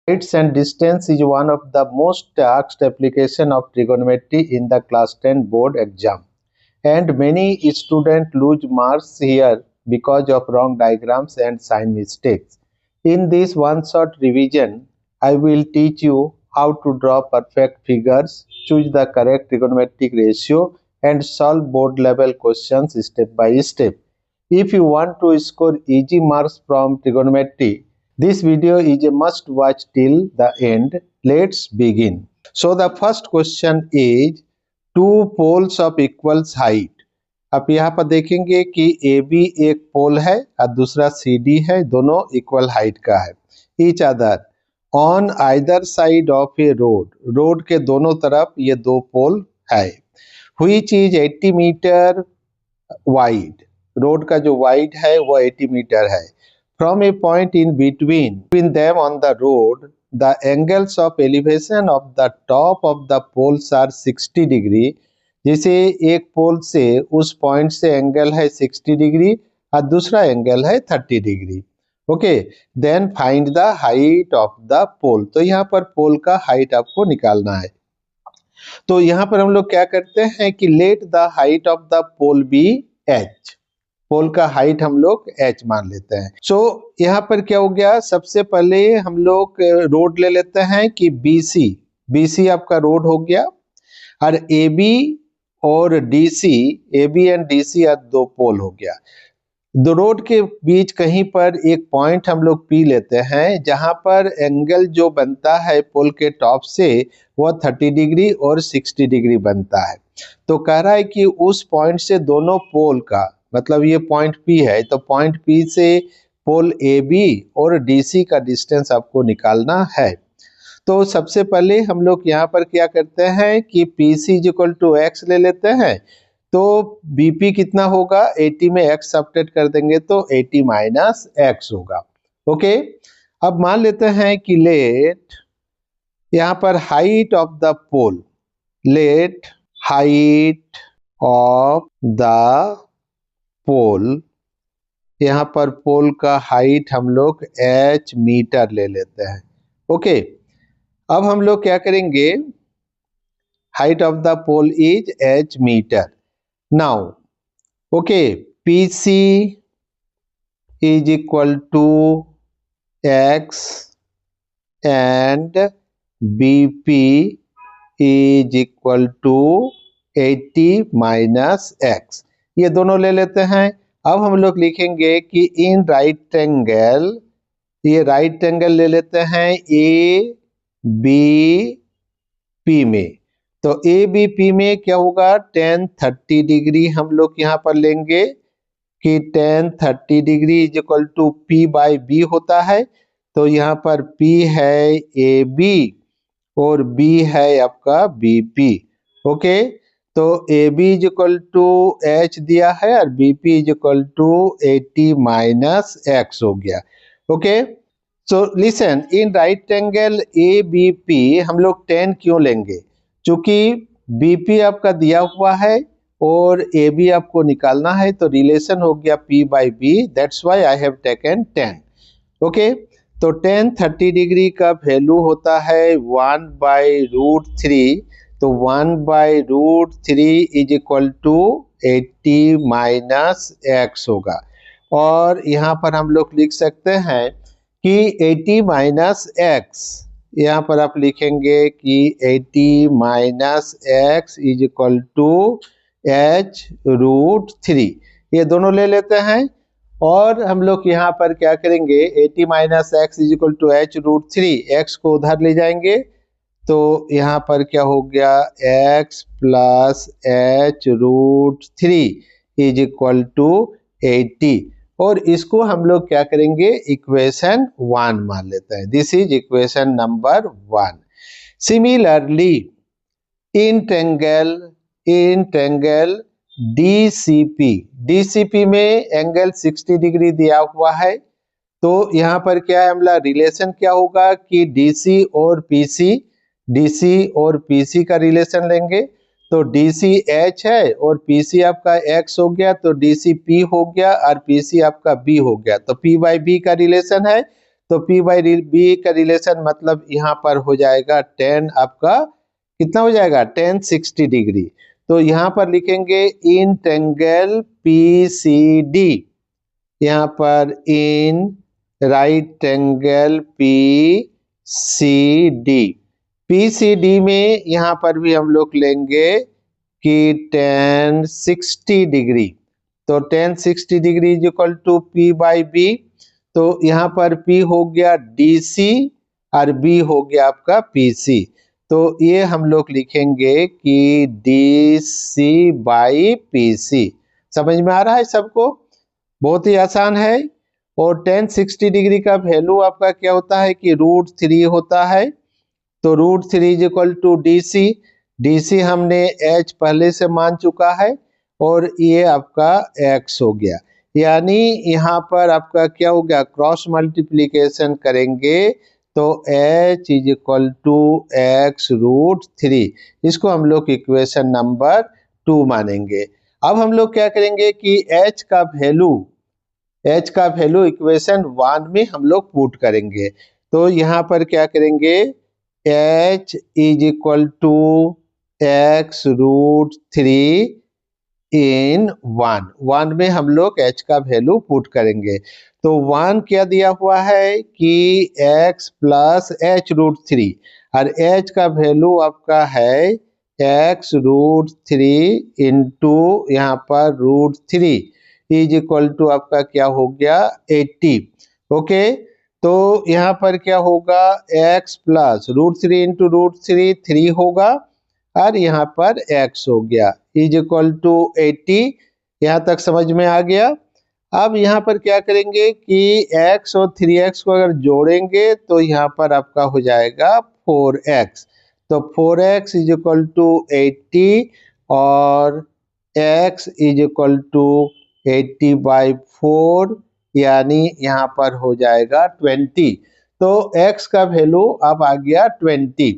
Sides and distance is one of the most asked application of trigonometry in the class 10 board exam, and many students lose marks here because of wrong diagrams and sign mistakes. In this one shot revision, I will teach you how to draw perfect figures, choose the correct trigonometric ratio, and solve board level questions step by step. If you want to score easy marks from trigonometry, this video is a must watch till the end. Let's begin. So the first question is two poles of equal height. आप यहाँ पर देखेंगे कि AB एक पोल है और दूसरा CD है, दोनों इक्वल हाइट का है. Each other on either side of a road. Road के दोनों तरफ ये दो पोल है. Which is 80 metre wide. Road का जो वाइड है वो 80 मीटर है. From a point in between them on the road, the angles of elevation of the top of the poles are 60 degree. जैसे एक पोल से उस पॉइंट से एंगल है 60 डिग्री और दूसरा एंगल है 30 degree. Okay, then find the height of the pole. तो यहाँ पर पोल का हाइट आपको निकालना है. तो यहाँ पर हम लोग क्या करते हैं कि let the height of the pole be h. Pole का हाइट हम लोग h मान लेते हैं. सो यहाँ पर क्या हो गया, सबसे पहले हम लोग रोड ले लेते हैं कि BC आपका रोड हो गया और AB और DC, AB एंड DC दो पोल हो गया. दो रोड के बीच कहीं पर एक पॉइंट हम लोग P लेते हैं जहां पर एंगल जो बनता है पोल के टॉप से वो 30 डिग्री और 60 डिग्री बनता है. तो कह रहा है कि उस पॉइंट से दोनों पोल का, मतलब ये पॉइंट P है, तो पॉइंट P से पोल AB और DC का डिस्टेंस आपको निकालना है. तो सबसे पहले हम लोग यहाँ पर क्या करते हैं कि PC = x ले लेते हैं. तो BP कितना होगा, 80 में x सब्ट्रैक्ट कर देंगे तो 80 - x होगा. ओके, अब मान लेते हैं कि लेट यहाँ पर height of the pole, let height of the pole, यहाँ पर पोल का हाइट हम लोग h मीटर ले लेते हैं. ओके, अब हम लोग क्या करेंगे, height of the pole is h metre. Now okay, PC = x and BP = 80 - x. ये दोनों ले लेते हैं. अब हम लोग लिखेंगे कि इन राइट एंगल, ये राइट एंगल ले लेते हैं ABP में. तो ABP में क्या होगा, tan 30 डिग्री हम लोग यहाँ पर लेंगे कि tan 30 डिग्री = P/B होता है. तो यहाँ पर P है AB और B है आपका BP. ओके, तो AB = h दिया है और BP = 80 - x हो गया. ओके, सो लिसन, इन राइट एंगल ABP हम लोग tan क्यों लेंगे, चूंकि BP आपका दिया हुआ है और AB आपको निकालना है, तो रिलेशन हो गया P/B. That's why I have taken tan. Okay, तो tan 30 डिग्री का वैल्यू होता है 1/√3. तो 1/√3 = 80 - x होगा. और यहाँ पर हम लोग लिख सकते हैं कि 80 - x, यहाँ पर आप लिखेंगे कि 80 - x = h√3. ये दोनों ले लेते हैं और हम लोग यहाँ पर क्या करेंगे, 80 - x = h√3. x को उधर ले जाएंगे तो यहाँ पर क्या हो गया, x + h√3 = 80. और इसको हम लोग क्या करेंगे, इक्वेशन 1 मान लेते हैं. This is equation number 1. Similarly in triangle DCP में एंगल 60 डिग्री दिया हुआ है. तो यहाँ पर क्या है, हमारा रिलेशन क्या होगा कि DC और PC का रिलेशन लेंगे. तो DC h है और PC आपका x हो गया, तो DC P हो गया और PC आपका B हो गया. तो P/B का रिलेशन है, तो P बाई बी का रिलेशन मतलब यहाँ पर हो जाएगा tan, आपका कितना हो जाएगा tan 60 डिग्री। तो यहाँ पर लिखेंगे इन ट्रायंगल PCD, यहाँ पर इन राइट ट्रायंगल PCD में यहाँ पर भी हम लोग लेंगे कि tan 60 डिग्री। तो tan 60 degree is equal to P by B. तो यहाँ पर P हो गया DC और B हो गया आपका PC। तो ये हम लोग लिखेंगे कि DC बाई PC। समझ में आ रहा है सबको? बहुत ही आसान है। और tan 60 डिग्री का वैल्यू आपका क्या होता है कि √3 होता है। तो √3 इज इक्वल टू DC हमने H पहले से मान चुका है और ये आपका X हो गया। यानी यहाँ पर आपका क्या हो गया, क्रॉस मल्टीप्लीकेशन करेंगे तो H is equal to X√3। इसको हम लोग इक्वेशन नंबर 2 मानेंगे। अब हम लोग क्या करेंगे कि H का वैल्यू इक्वेशन 1 में हम लोग पुट करेंगे। तो यहाँ पर क्या करेंगे, H is equal to X√3 in 1 में हम लोग H का वैल्यू पुट करेंगे। तो 1 क्या दिया हुआ है कि X प्लस H√3 और H का वैल्यू आपका है X√3 इंटू यहाँ पर √3 इज इक्वल टू आपका क्या हो गया 80। ओके, तो यहाँ पर क्या होगा x प्लस √3 इंटू √3 3 होगा और यहाँ पर x हो गया इज इक्वल टू 80। यहाँ तक समझ में आ गया। अब यहाँ पर क्या करेंगे कि x और 3x को अगर जोड़ेंगे तो यहाँ पर आपका हो जाएगा 4x। तो 4x इज इक्वल टू 80 और x is equal to 80 by 4 यानी यहाँ पर हो जाएगा 20। तो x का वैल्यू अब आ गया 20।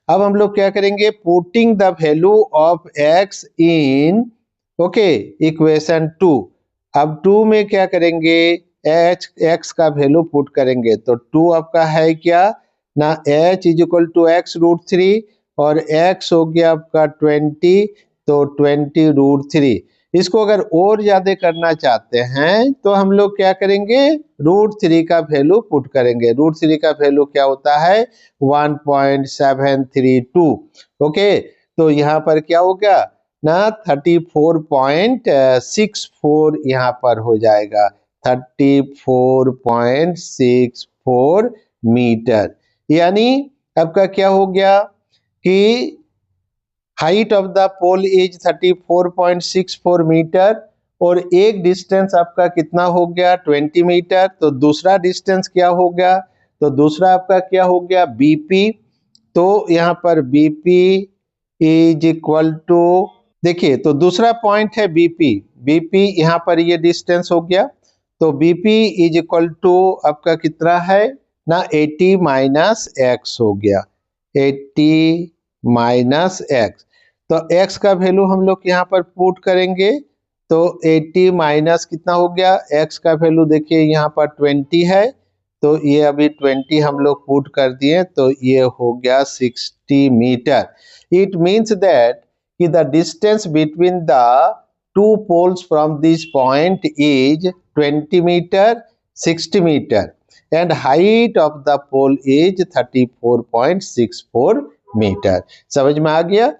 अब हम लोग क्या करेंगे, putting the value of x in equation 2। अब 2 में क्या करेंगे, x का वैल्यू पुट करेंगे। तो 2 आपका है क्या ना, h is equal to X√3 और x हो गया आपका 20। तो 20√3। इसको अगर और ज्यादा करना चाहते हैं तो हम लोग क्या करेंगे, √3 का वैल्यू पुट करेंगे। √3 का वैल्यू क्या होता है 1.732। ओके, तो यहाँ पर क्या हो गया ना 34.64 यहाँ पर हो जाएगा 34.64 मीटर। यानी आपका क्या हो गया कि height of the pole is 34.64 metre और एक डिस्टेंस आपका कितना हो गया 20 मीटर। तो दूसरा डिस्टेंस क्या हो गया, तो दूसरा आपका क्या हो गया BP। तो यहाँ पर BP इज इक्वल टू, देखिए तो दूसरा पॉइंट है BP यहाँ पर ये डिस्टेंस हो गया। तो BP इज इक्वल टू आपका कितना है ना 80 माइनस x हो गया 80 माइनस x। तो x का वैल्यू हम लोग यहाँ पर पुट करेंगे। तो 80 माइनस कितना हो गया, x का वैल्यू देखिए यहाँ पर 20 है। तो ये अभी 20 हम लोग पुट कर दिए तो ये हो गया 60 मीटर। इट मीन्स दैट कि the distance between the two poles from this point is 20 metre 60 metre and height of the pole is 34.64 metre. समझ में आ गया।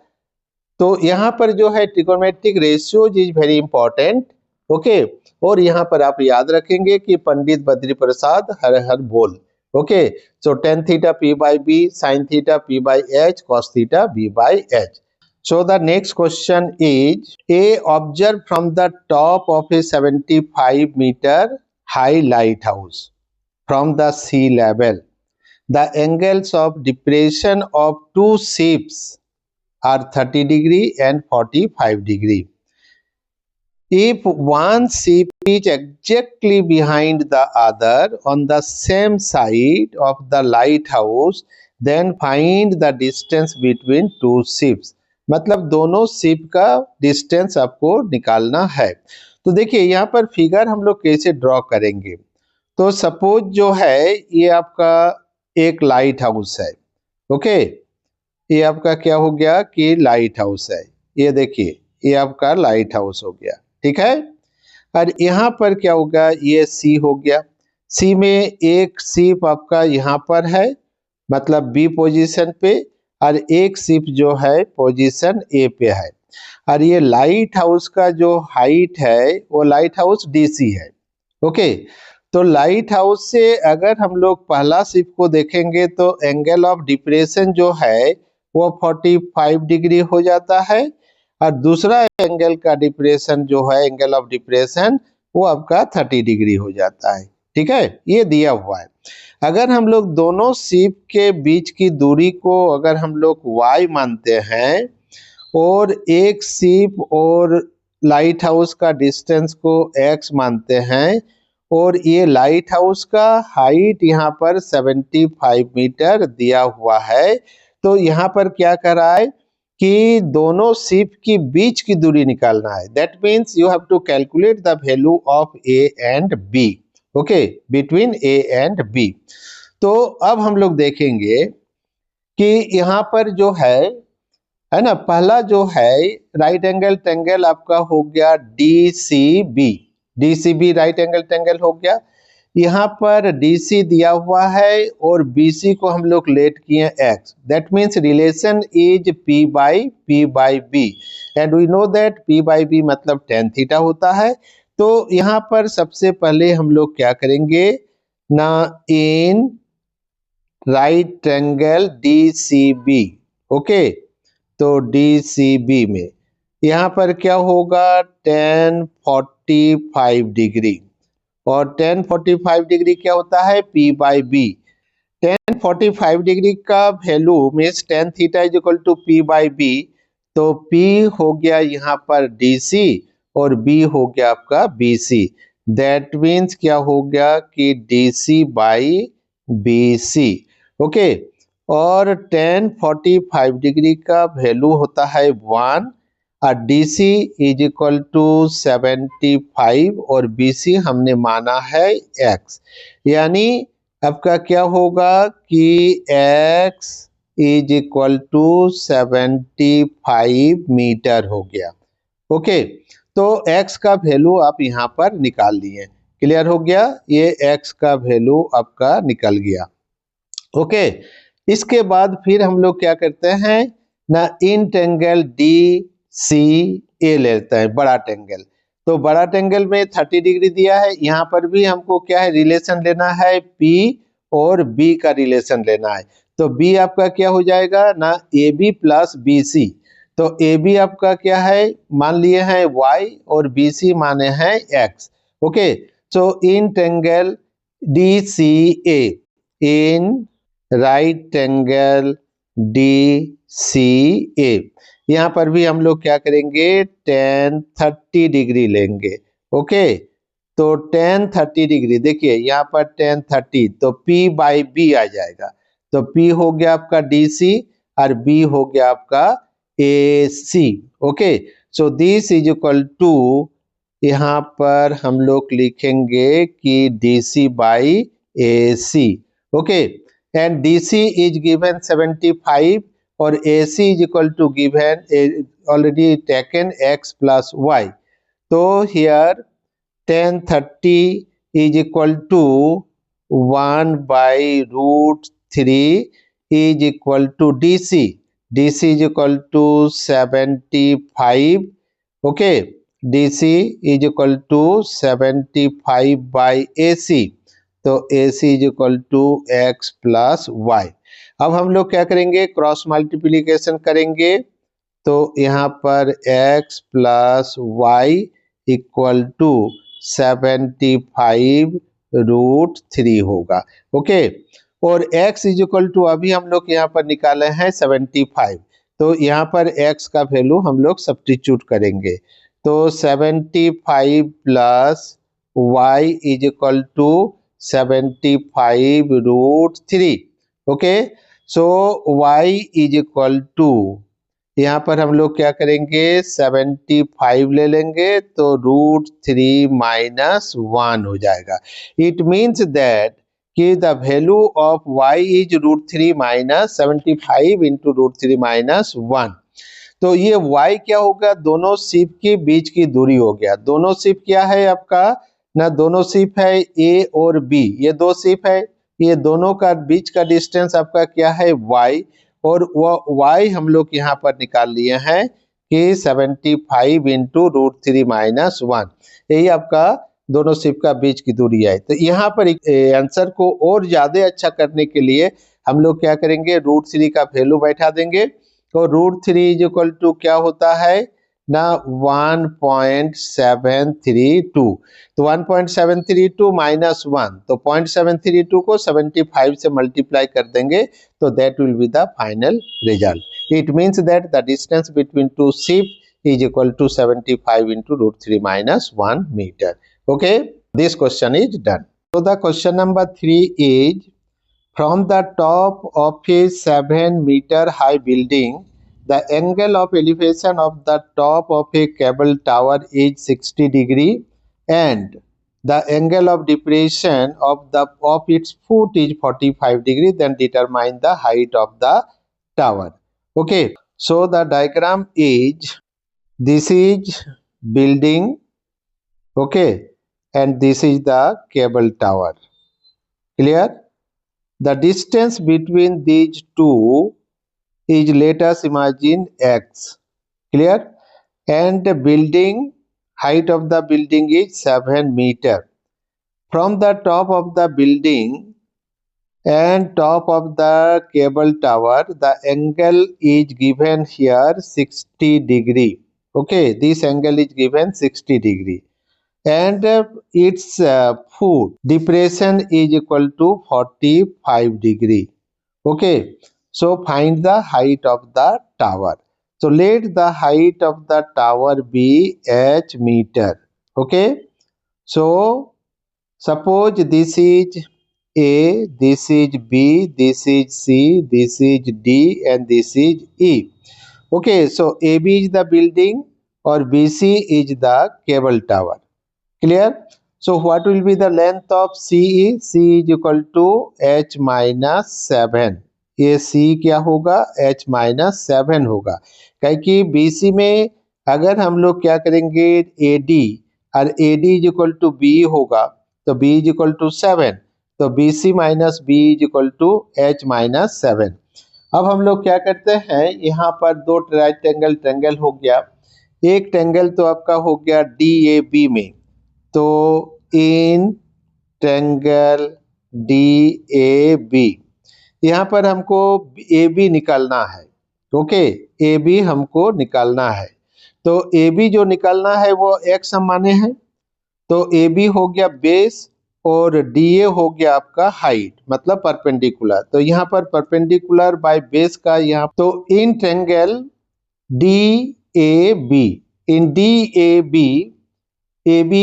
तो यहाँ पर जो है trigonometric ratios is very important. Okay, और यहाँ पर आप याद रखेंगे कि पंडित बद्री प्रसाद हर हर बोल। Okay, so tan theta P by B, sin theta P by H, cos theta B by H. So the next question is, A observed from the top of a 75-meter high lighthouse from the sea level. The angles of depression of two ships are 30 degree and 45 degree. If one ship is exactly behind the other on the same side of the lighthouse, then find the distance between two ships. मतलब दोनों ship का distance आपको निकालना है। तो देखिए यहाँ पर फिगर हम लोग कैसे ड्रॉ करेंगे। तो सपोज जो है ये आपका एक लाइट हाउस है। ओके, ये आपका क्या हो गया कि लाइट हाउस है। ये देखिए, ये आपका लाइट हाउस हो गया, ठीक है। और यहाँ पर क्या होगा, ये सी हो गया। सी में एक शिप आपका यहाँ पर है, मतलब बी पोजीशन पे, और एक शिप जो है पोजीशन ए पे है। और ये लाइट हाउस का जो हाइट है वो लाइट हाउस डीसी है। ओके, तो लाइट हाउस से अगर हम लोग पहला शिप को देखेंगे तो एंगल ऑफ डिप्रेशन जो है वो 45 डिग्री हो जाता है, और दूसरा एंगल का डिप्रेशन जो है, एंगल ऑफ डिप्रेशन, वो आपका 30 डिग्री हो जाता है। ठीक है, ये दिया हुआ है। अगर हम लोग दोनों शिप के बीच की दूरी को अगर हम लोग y मानते हैं और एक शिप और लाइट हाउस का डिस्टेंस को x मानते हैं, और ये लाइट हाउस का हाइट यहाँ पर 75 मीटर दिया हुआ है, तो यहाँ पर क्या कर रहा है कि दोनों शिप की बीच की दूरी निकालना है। That means you have to calculate the value of A and B. Okay, between A and B. तो अब हम लोग देखेंगे कि यहाँ पर जो है ना, पहला जो है राइट एंगल ट्रायंगल आपका हो गया DCB. DCB right angle triangle हो गया। यहाँ पर डीसी दिया हुआ है और बीसी को हम लोग लेट किए X. That means relation is P by B, and we know that P by B मतलब tan थीटा होता है। तो यहाँ पर सबसे पहले हम लोग क्या करेंगे ना, in right triangle DCB. Okay, तो डीसीबी में यहाँ पर क्या होगा, tan 45 डिग्री, और tan 45 डिग्री क्या होता है, P by B. tan 45 degree का value means tan theta is equal to P by B, तो P हो गया यहाँ पर DC और B हो गया आपका BC। दैट मीन्स क्या हो गया कि DC बाई BC। ओके, और tan 45 डिग्री का वैल्यू होता है 1, और DC इज इक्वल टू 75 और BC हमने माना है x। यानी आपका क्या होगा कि x is equal to 75 metre हो गया। ओके, तो x का वैल्यू आप यहाँ पर निकाल लिए। क्लियर हो गया, ये x का वैल्यू आपका निकल गया। ओके, इसके बाद फिर हम लोग क्या करते हैं ना, इन ट्रायंगल डी सी ए लेते हैं, बड़ा ट्रायंगल। तो बड़ा ट्रायंगल में 30 डिग्री दिया है। यहाँ पर भी हमको क्या है, रिलेशन लेना है, P और B का रिलेशन लेना है। तो B आपका क्या हो जाएगा ना, AB प्लस BC। तो AB आपका क्या है, मान लिए हैं Y, और BC माने हैं X। Okay, so in triangle DCA, in right angle DCA, यहाँ पर भी हम लोग क्या करेंगे, tan 30 डिग्री लेंगे। ओके, तो tan 30 डिग्री, देखिए यहाँ पर tan 30, तो P बाई बी आ जाएगा। तो P हो गया आपका DC और B हो गया आपका AC। Okay, so this is equal to, यहाँ पर हम लोग लिखेंगे कि DC by AC। Okay, and DC is given 75 और AC is equal to given already taken x plus y. So here tan 30 is equal to 1 by root 3 is equal to DC. DC is equal to 75. Okay, DC is equal to 75 by AC. तो AC is equal to X plus Y. अब हम लोग क्या करेंगे, cross multiplication करेंगे। तो यहाँ पर x plus Y equal to 75 root 3 होगा। ओके, और x इज इक्वल टू अभी हम लोग यहाँ पर निकाले हैं 75, तो यहाँ पर x का वैल्यू हम लोग सब्स्टिट्यूट करेंगे। तो 75 plus y is equal to 75 root 3। Okay, so y is equal to यहाँ पर हम लोग क्या करेंगे 75 ले लेंगे तो √3 - 1 हो जाएगा। इट मीन्स दैट कि the value of y is √3 - 75 into √3 - 1। तो ये y क्या होगा, दोनों शिप के बीच की दूरी हो गया। दोनों शिप क्या है आपका ना, दोनों शिप है A और B, ये दो शिप है, ये दोनों का बीच का डिस्टेंस आपका क्या है y, और वो y हम लोग यहाँ पर निकाल लिए हैं कि 75 इंटू √3 - 1, यही आपका दोनों शिप का बीच की दूरी है। तो यहाँ पर आंसर को और ज्यादा अच्छा करने के लिए हम लोग क्या करेंगे, √3 का वैल्यू बैठा देंगे। तो √3 इज इक्वल टू क्या होता है ना 1.732। तो 1.732 - 1, तो 0.732 को 75 से मल्टीप्लाई कर देंगे तो that will be the final result. It means that the distance between two ship is equal to 75 into √3 - 1 metre. Okay, this question is done. So the question number 3 is, from the top of a 7-meter high building, the angle of elevation of the top of a cable tower is 60 degree and the angle of depression of its foot is 45 degree. Then determine the height of the tower. Okay, so the diagram is, this is building, okay, and this is the cable tower. Clear? The distance between these two is, let us imagine, x. Clear? And the building height of the building is 7 meter. From the top of the building and top of the cable tower, the angle is given here 60 degree. Okay, this angle is given 60 degree. And its foot depression is equal to 45 degree. Okay, so find the height of the tower. So let the height of the tower be h meter. Okay, so suppose this is A, this is B, this is C, this is D, and this is E. Okay, so AB is the building or BC is the cable tower. Clear? So what will be the length of CE? C is equal to h minus 7. ये C क्या होगा, h minus 7 होगा, क्योंकि BC में अगर हम लोग क्या करेंगे AD, और AD is equal to B होगा तो B is equal to 7, तो BC minus B is equal to h minus 7। अब हम लोग क्या करते हैं, यहाँ पर दो राइट ट्रायंगल हो गया, एक ट्रायंगल तो आपका हो गया DAB में, तो इन ट्रायंगल DAB यहाँ पर हमको AB निकालना है। ओके, AB हमको निकालना है, तो AB जो निकालना है वो x हम माने हैं, तो AB हो गया बेस और DA हो गया आपका हाइट, मतलब परपेंडिकुलर। तो यहाँ पर परपेंडिकुलर बाय बेस का यहाँ, तो in triangle DAB, in DAB AB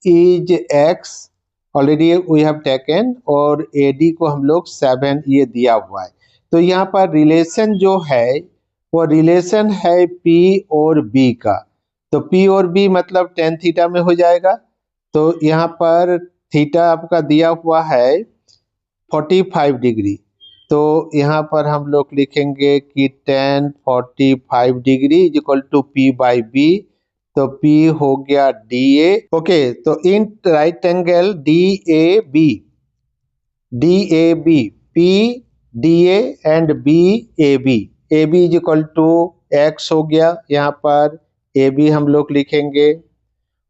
is x, already we have taken, और AD को हम लोग 7 ये दिया हुआ है। तो यहाँ पर रिलेशन जो है वो रिलेशन है P और B का, तो P और B मतलब tan थीटा में हो जाएगा। तो यहाँ पर थीटा आपका दिया हुआ है 45 डिग्री, तो यहाँ पर हम लोग लिखेंगे कि tan 45 degree is equal to P/B, तो P हो गया DA। ओके, तो in right angle DAB P DA and BAB, AB is equal to x हो गया, यहाँ पर AB हम लोग लिखेंगे,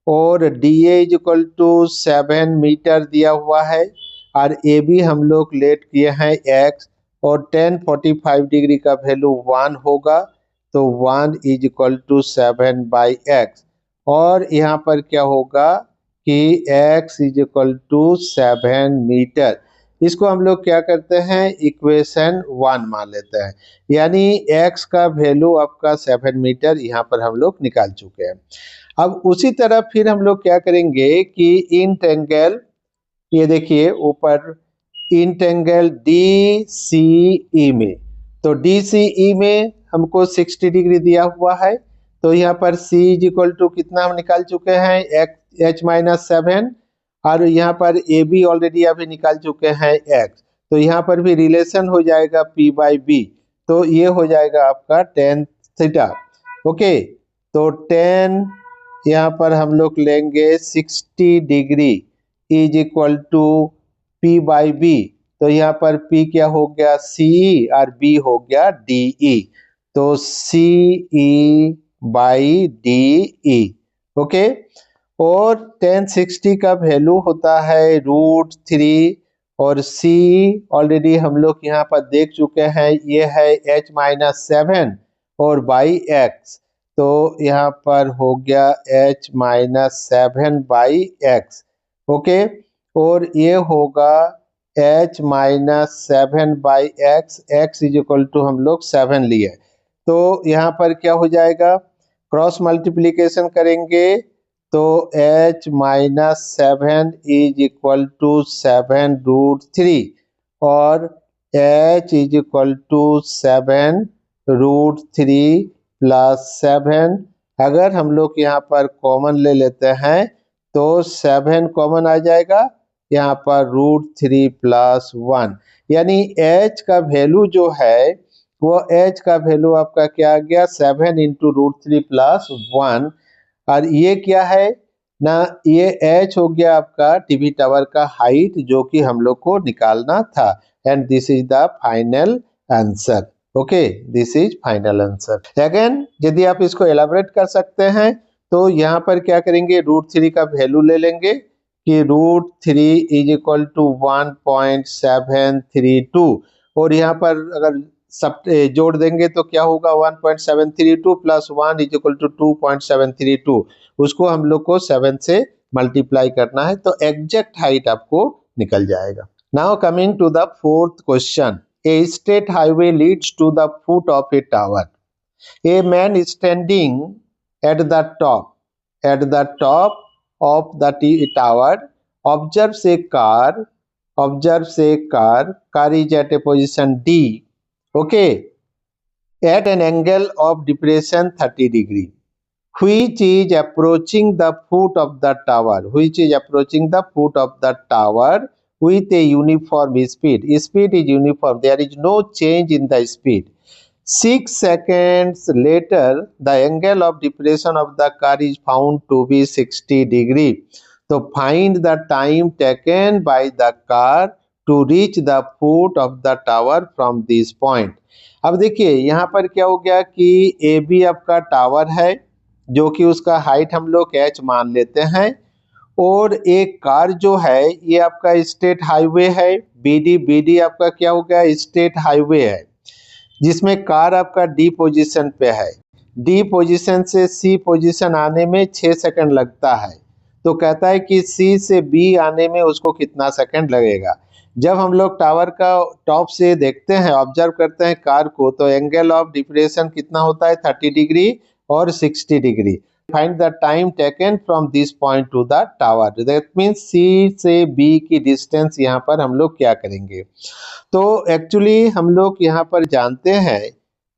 और DA is equal to 7 metre दिया हुआ है, और AB हम लोग लेट किए हैं x, और tan 45 डिग्री का वैल्यू 1 होगा, तो 1 इज इक्वल टू 7/x, और यहाँ पर क्या होगा कि x is equal to 7 metre. इसको हम लोग क्या करते हैं, इक्वेशन 1 मान लेते हैं, यानी x का वैल्यू आपका 7 मीटर यहाँ पर हम लोग निकाल चुके हैं। अब उसी तरह फिर हम लोग क्या करेंगे कि इन ट्रायंगल, ये देखिए ऊपर इन ट्रायंगल DCE में, तो DCE में हमको 60 डिग्री दिया हुआ है, तो यहाँ पर C इज इक्वल टू कितना हम निकाल चुके हैं H माइनस 7, और यहाँ पर AB ऑलरेडी अभी निकाल चुके हैं X, तो यहाँ पर भी रिलेशन हो जाएगा P बाई B, तो ये हो जाएगा आपका tan थीटा। ओके, तो tan यहाँ पर हम लोग लेंगे 60 degree is equal to P by B, तो यहाँ पर P क्या हो गया CE और B हो गया DE, तो CE बाई DE। ओके, और tan 60 का वैल्यू होता है √3, और C ऑलरेडी हम लोग यहाँ पर देख चुके हैं, ये है H माइनस 7 और बाई X, तो यहाँ पर हो गया H minus 7 by X। Okay, और ये होगा H minus 7 by X, X is equal to हम लोग 7 लिए, तो यहाँ पर क्या हो जाएगा, क्रॉस मल्टीप्लीकेशन करेंगे तो H minus 7 is equal to 7√3 और H is equal to 7√3 plus 7, अगर हम लोग यहाँ पर कॉमन ले लेते हैं तो 7 कॉमन आ जाएगा, यहाँ पर √3 प्लस 1, यानी H का वैल्यू जो है वो H का वैल्यू आपका क्या आ गया 7 इंटू √3 प्लस 1, और ये क्या है ना, ये H हो गया आपका टीवी टावर का हाइट जो कि हम लोग को निकालना था, and this is the final answer. Okay, this is final answer. Again यदि आप इसको एलाबोरेट कर सकते हैं तो यहाँ पर क्या करेंगे, √3 का वैल्यू ले लेंगे कि √3 इज इक्वल टू 1.732, और यहाँ पर अगर सब जोड़ देंगे तो क्या होगा 1.732 प्लस 1 इज इक्वल टू 2.732, उसको हम लोग को 7 से मल्टीप्लाई करना है, तो एग्जैक्ट हाइट आपको निकल जाएगा। Now coming to the fourth question, a state highway leads to the foot of a tower, a man standing at the top of the tower observes a car is at a position D, okay, at an angle of depression 30 degree, which is approaching the foot of the tower with a uniform speed is uniform, there is no change in the speed. 6 seconds later, the angle of depression of the car is found to be 60 degree. So find the time taken by the car to reach the foot of the tower from this point. अब देखिए यहाँ पर क्या हो गया कि AB आपका tower है जो कि उसका हाइट हम लोग H मान लेते हैं, और एक कार जो है ये आपका स्टेट हाईवे है, BD आपका क्या हो गया स्टेट हाईवे है, जिसमें कार आपका डी पोजीशन पे है, डी पोजीशन से सी पोजीशन आने में 6 सेकंड लगता है, तो कहता है कि सी से बी आने में उसको कितना सेकंड लगेगा। जब हम लोग टावर का टॉप से देखते हैं, ऑब्जर्व करते हैं कार को, तो एंगल ऑफ डिप्रेशन कितना होता है 30 डिग्री और 60 degree. Find the time taken from this point to the tower, that means C से बी की डिस्टेंस यहाँ पर हम लोग क्या करेंगे, तो एक्चुअली हम लोग यहाँ पर जानते हैं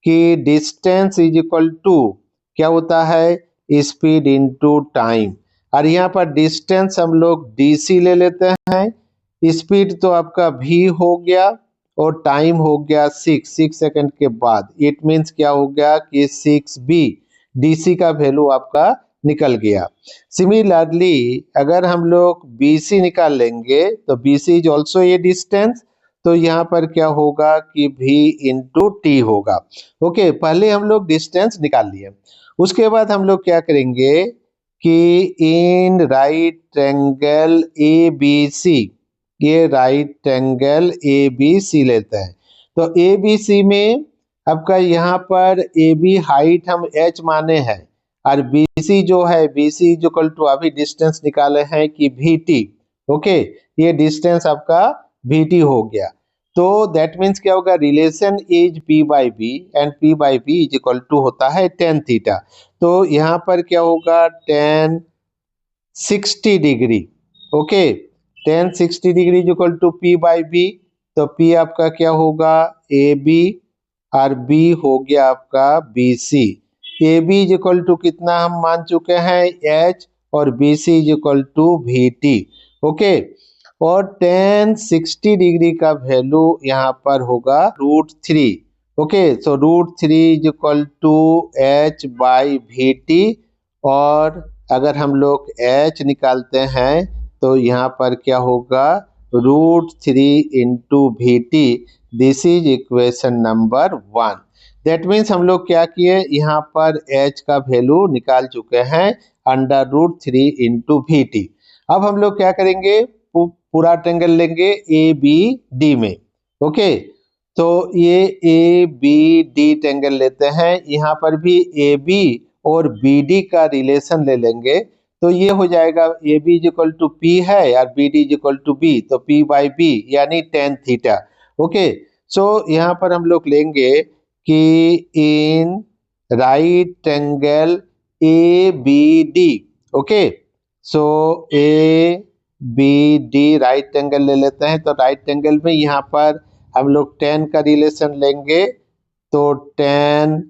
कि डिस्टेंस इज इक्वल टू क्या होता है स्पीड इनटू टाइम, और यहाँ पर डिस्टेंस हम लोग DC ले लेते हैं, स्पीड तो आपका v हो गया और टाइम हो गया 6 सेकंड के बाद, इट मीन्स क्या हो गया कि 6b DC का वैल्यू आपका निकल गया। सिमिलरली अगर हम लोग BC निकाल लेंगे तो BC इज ऑल्सो ये डिस्टेंस, तो यहाँ पर क्या होगा कि V इंटू टी होगा। ओके, पहले हम लोग डिस्टेंस निकाल लिए, उसके बाद हम लोग क्या करेंगे कि इन राइट ट्रायंगल ABC, ये राइट ट्रायंगल ABC लेते हैं, तो ABC में आपका यहाँ पर AB हाइट हम H माने हैं, और BC जो है BC इक्वल टू अभी डिस्टेंस निकाले हैं कि VT, ओके, ये डिस्टेंस आपका VT हो गया, तो दैट मीन्स क्या होगा relation is P by B and P by B is equal to होता है tan थीटा, तो यहाँ पर क्या होगा tan 60 degree, okay, tan 60 degree is equal to P by B, तो P आपका क्या होगा AB और बी हो गया आपका BC। A B is equal to कितना हम मान चुके हैं H, और BC is equal to VT। Okay, और tan 60 डिग्री का वैल्यू यहाँ पर होगा √3। Okay, so √3 is equal to H by VT, और अगर हम लोग H निकालते हैं तो यहाँ पर क्या होगा √3 into VT। This is equation number 1। That means हम लोग क्या किए, यहाँ पर H का वैल्यू निकाल चुके हैं √3 इंटू VT। अब हम लोग क्या करेंगे, पूरा ट्रायंगल लेंगे ABD में। ओके, तो ये ABD ट्रायंगल लेते हैं, यहाँ पर भी AB और BD का रिलेशन ले लेंगे, तो ये हो जाएगा AB is equal to P है और BD is equal to B, तो P बाई B यानी tan थीटा। ओके, सो यहाँ पर हम लोग लेंगे कि in right triangle ABD। Okay, so ABD right triangle ले लेते हैं, तो राइट ट्रायंगल में यहाँ पर हम लोग tan का रिलेशन लेंगे, तो tan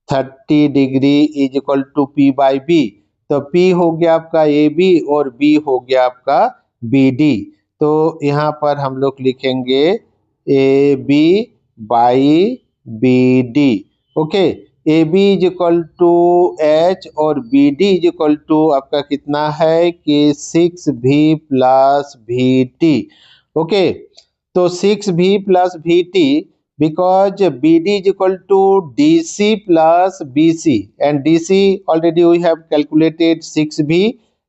30 degree is equal to P by B, तो P हो गया आपका AB और B हो गया आपका BD। तो यहाँ पर हम लोग लिखेंगे AB by BD। Okay, AB is equal to H और BD इज इक्वल टू आपका कितना है कि 6V प्लस VT। ओके, तो 6V plus VT because BD is equal to DC plus BC, and DC already we have calculated 6V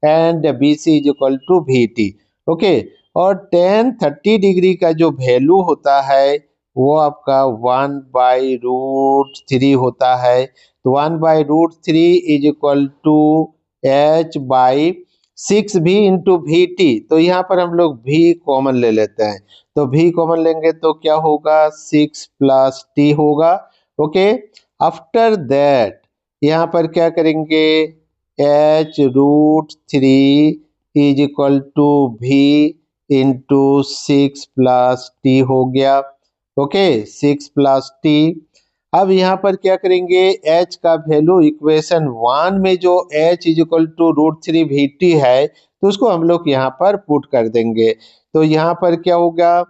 and BC is equal to VT। Okay, और tan 30 degree का जो value होता है वो आपका 1/√3 होता है, तो 1/√3 is equal to H by 6V into VT। तो यहाँ पर हम लोग V कॉमन ले लेते हैं, तो V कॉमन लेंगे तो क्या होगा 6 प्लस T होगा। ओके, आफ्टर दैट यहाँ पर क्या करेंगे H√3 is equal to V into 6 plus T हो गया। Okay, 6 plus T। अब यहाँ पर क्या करेंगे H का वैल्यू इक्वेशन 1 में जो H is equal to √3 VT है, तो उसको हम लोग यहाँ पर पुट कर देंगे, तो यहाँ पर क्या होगा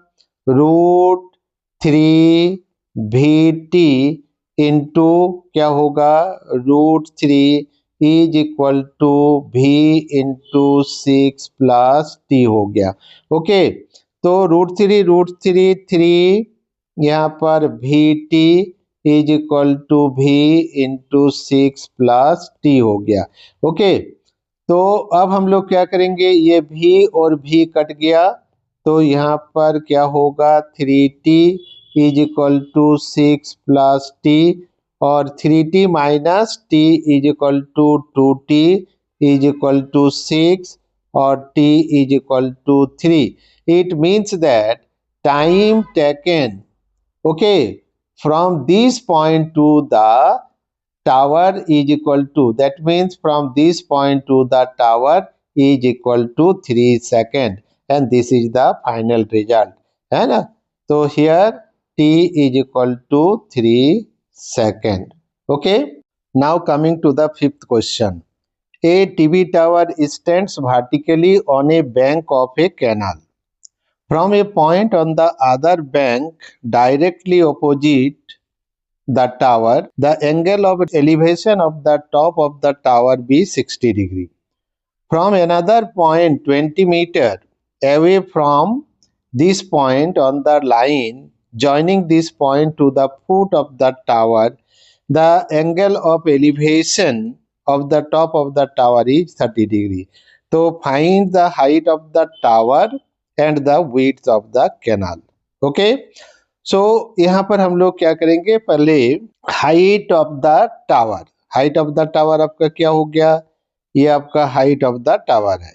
√3 VT इंटू क्या होगा √3 is equal to V into 6 plus T हो गया। ओके, तो √3 3 यहाँ पर VT is equal to V into 6 plus T हो गया। ओके, तो अब हम लोग क्या करेंगे, ये V और V कट गया, तो यहाँ पर क्या होगा 3T is equal to 6 plus T, और 3T minus T is equal to 2T is equal to 6 और T is equal to 3। It means that time taken, okay, from this point to the tower is equal to, that means from this point to the tower is equal to 3 seconds, and this is the final result, है ना। तो here T is equal to 3 seconds। okay, now coming to the fifth question। A TV tower stands vertically on a bank of a canal. From a point on the other bank directly opposite the tower, the angle of elevation of the top of the tower be 60 degree. From another point 20 meter away from this point on the line joining this point to the foot of the tower, the angle of elevation of the top of the tower is 30 degree. So find the height of the tower and the width of the canal। okay, सो यहाँ पर हम लोग क्या करेंगे, पहले height of the tower. Height of the tower आपका क्या हो गया, ये आपका हाइट ऑफ द टावर है,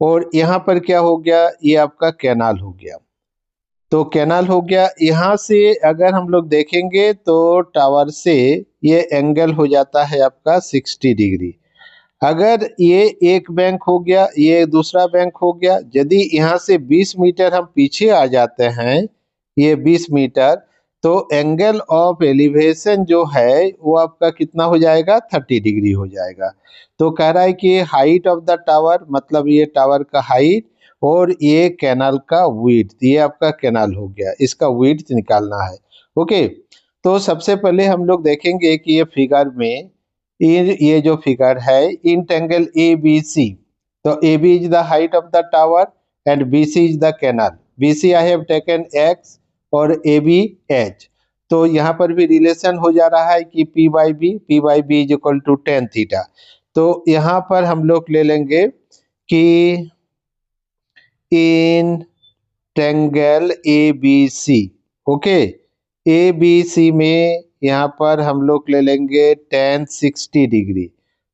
और यहाँ पर क्या हो गया, ये आपका कैनाल हो गया। तो कैनाल हो गया, यहाँ से अगर हम लोग देखेंगे तो टावर से ये एंगल हो जाता है आपका 60 डिग्री। अगर ये एक बैंक हो गया, ये दूसरा बैंक हो गया, यदि यहाँ से 20 मीटर हम पीछे आ जाते हैं, ये 20 मीटर, तो एंगल ऑफ एलिवेशन जो है वो आपका कितना हो जाएगा, 30 डिग्री हो जाएगा। तो कह रहा है कि हाइट ऑफ द टावर, मतलब ये टावर का हाइट और ये कैनाल का विड्थ, ये आपका कैनाल हो गया, इसका विड्थ निकालना है। ओके, तो सबसे पहले हम लोग देखेंगे कि ये फिगर में ये जो फिगर है इन एंगल ए बी सी, तो A B is the height of the tower and B C is the canal. B C I have taken X और ए बी एच। तो यहाँ पर भी रिलेशन हो जा रहा है कि P by B is equal to tan theta. तो यहाँ पर हम लोग ले लेंगे कि in triangle A B C, okay, A B C में यहाँ पर हम लोग ले लेंगे टेन 60 डिग्री।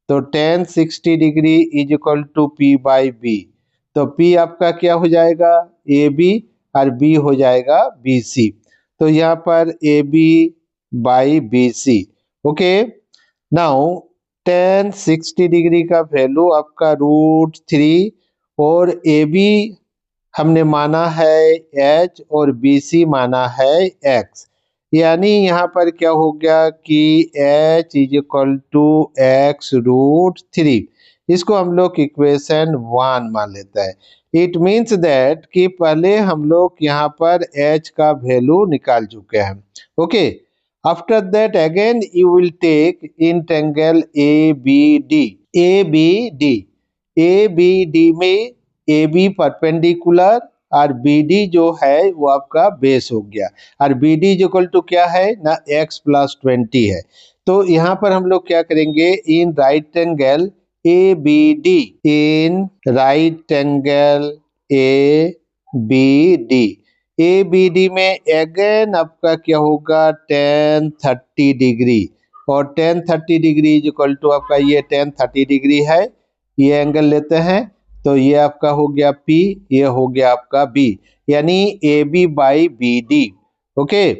तो tan 60 degree is equal to P by B. तो पी आपका क्या हो जाएगा, ए बी, और बी हो जाएगा बी सी। तो यहाँ पर A B by B C. Okay, now tan 60 degree का वैल्यू आपका √3 और ए बी हमने माना है h और BC माना है x। यानी यहाँ पर क्या हो गया कि h is equal to x√3। इसको हम लोग इक्वेशन 1 मान लेते हैं। इट मीन्स दैट कि पहले हम लोग यहाँ पर h का वैल्यू निकाल चुके हैं। Okay, after that again you will take in triangle ABD। ABD, ABD में ए बी परपेंडिकुलर और बी डी जो है वो आपका बेस हो गया, और बी डी इक्वल टू क्या है ना, x प्लस 20 है। तो यहाँ पर हम लोग क्या करेंगे, in right angle A B D, in right angle A B D, A B D में अगेन आपका क्या होगा, टेन 30 डिग्री, और टेन 30 डिग्री इक्वल टू आपका ये टेन 30 डिग्री है, ये एंगल लेते हैं। तो ये आपका हो गया P, ये हो गया आपका B, यानी A B by B D. Okay,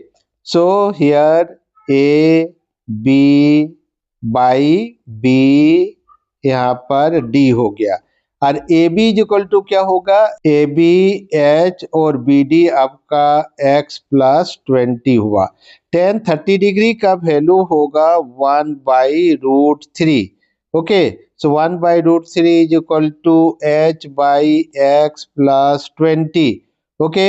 so here A B by B यहाँ पर D हो गया, और ए बी इक्वल टू क्या होगा, ए बी एच और बी डी आपका x प्लस 20 हुआ। टेन 30 डिग्री का वैल्यू होगा 1/√3। Okay, so 1/√3 is equal to h by x plus 20। Okay,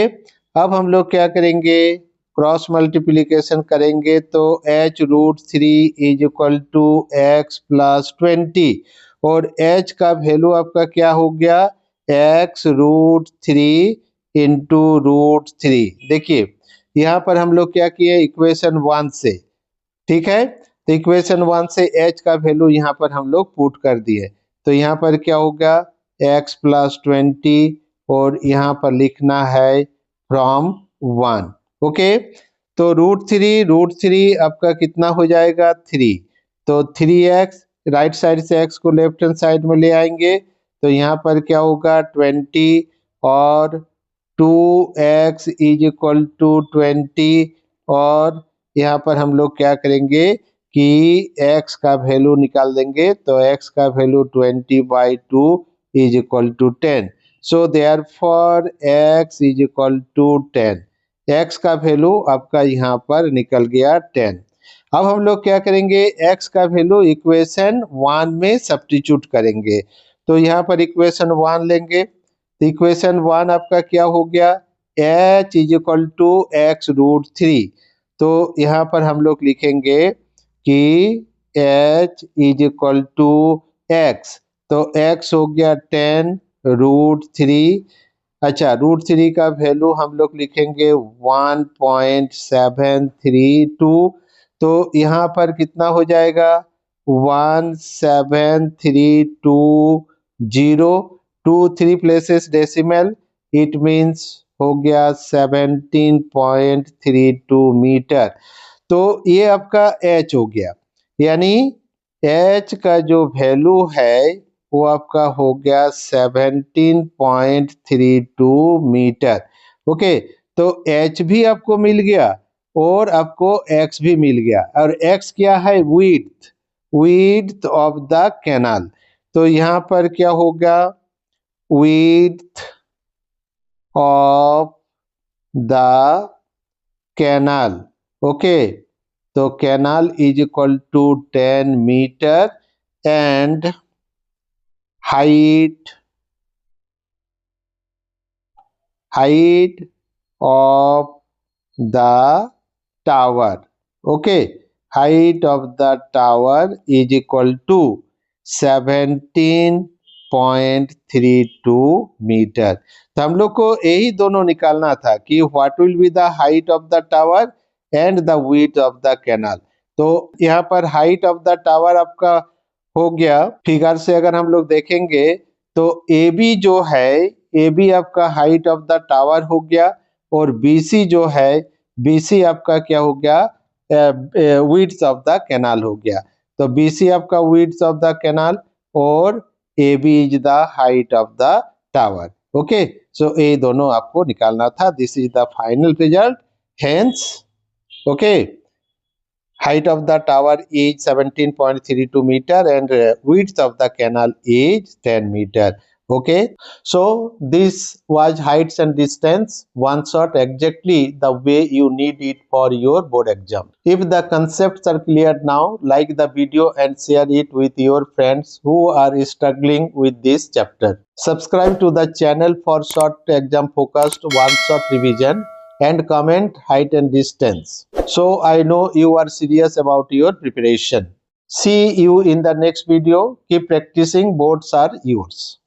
अब हम लोग क्या करेंगे, क्रॉस मल्टीप्लिकेशन करेंगे तो h√3 is equal to x plus 20, और h का वैल्यू आपका क्या हो गया, x√3 इंटू √3। देखिए यहाँ पर हम लोग क्या किए, इक्वेशन 1 से, ठीक है, तो इक्वेशन 1 से h का वैल्यू यहाँ पर हम लोग पुट कर दिए। तो यहाँ पर क्या होगा, x प्लस 20, और यहाँ पर लिखना है फ्रॉम 1। ओके, तो √3 आपका कितना हो जाएगा, 3। तो 3x, राइट साइड से x को लेफ्ट हैंड साइड में ले आएंगे, तो यहाँ पर क्या होगा 20, और 2x इज इक्वल टू 20, और यहाँ पर हम लोग क्या करेंगे कि x का वैल्यू निकाल देंगे। तो x का value 20/2 is equal to 10। So therefore x is equal to 10। x का वैल्यू आपका यहाँ पर निकल गया 10। अब हम लोग क्या करेंगे, x का वैल्यू इक्वेशन 1 में सब्स्टिट्यूट करेंगे। तो यहाँ पर इक्वेशन 1 लेंगे, तो इक्वेशन 1 आपका क्या हो गया, h is equal to x√3। तो यहाँ पर हम लोग लिखेंगे कि h is equal to x, तो x हो गया 10√3। अच्छा, √3 का वैल्यू हम लोग लिखेंगे 1.732। तो यहाँ पर कितना हो जाएगा, 17320, 2 3 प्लेसेस डेसिमल, इट मीन्स हो गया 17.32 मीटर। तो ये आपका h हो गया, यानी h का जो वैल्यू है वो आपका हो गया 17.32 मीटर। ओके, तो h भी आपको मिल गया और आपको x भी मिल गया, और x क्या है, विड्थ ऑफ द कैनाल। तो यहाँ पर क्या होगा, width of the canal, Okay, so canal is equal to 10 meter and height of the tower. Okay, height of the tower is equal to 17.32 metre. तो हम लोग को यही दोनों निकालना था कि what will be the height of the tower and the width of the canal. तो यहाँ पर हाइट ऑफ द टावर आपका हो गया। फिगर से अगर हम लोग देखेंगे तो ए बी जो है, ए बी आपका हाइट ऑफ द टावर हो गया और बी सी जो है, बीसी आपका क्या हो गया, विड्थ ऑफ द कैनाल हो गया। तो बीसी आपका विड्थ ऑफ द कैनाल और A B is the height of the tower. Okay, so ये दोनों आपको निकालना था। This is the final result. Hence okay, height of the tower is 17.32 meter and width of the canal is 10 meter. Okay, so this was heights and distance one shot exactly the way you need it for your board exam. If the concepts are clear now, like the video and share it with your friends who are struggling with this chapter. Subscribe to the channel for short exam focused one shot revision and comment height and distance. So I know you are serious about your preparation. See you in the next video. Keep practicing. Boards are yours.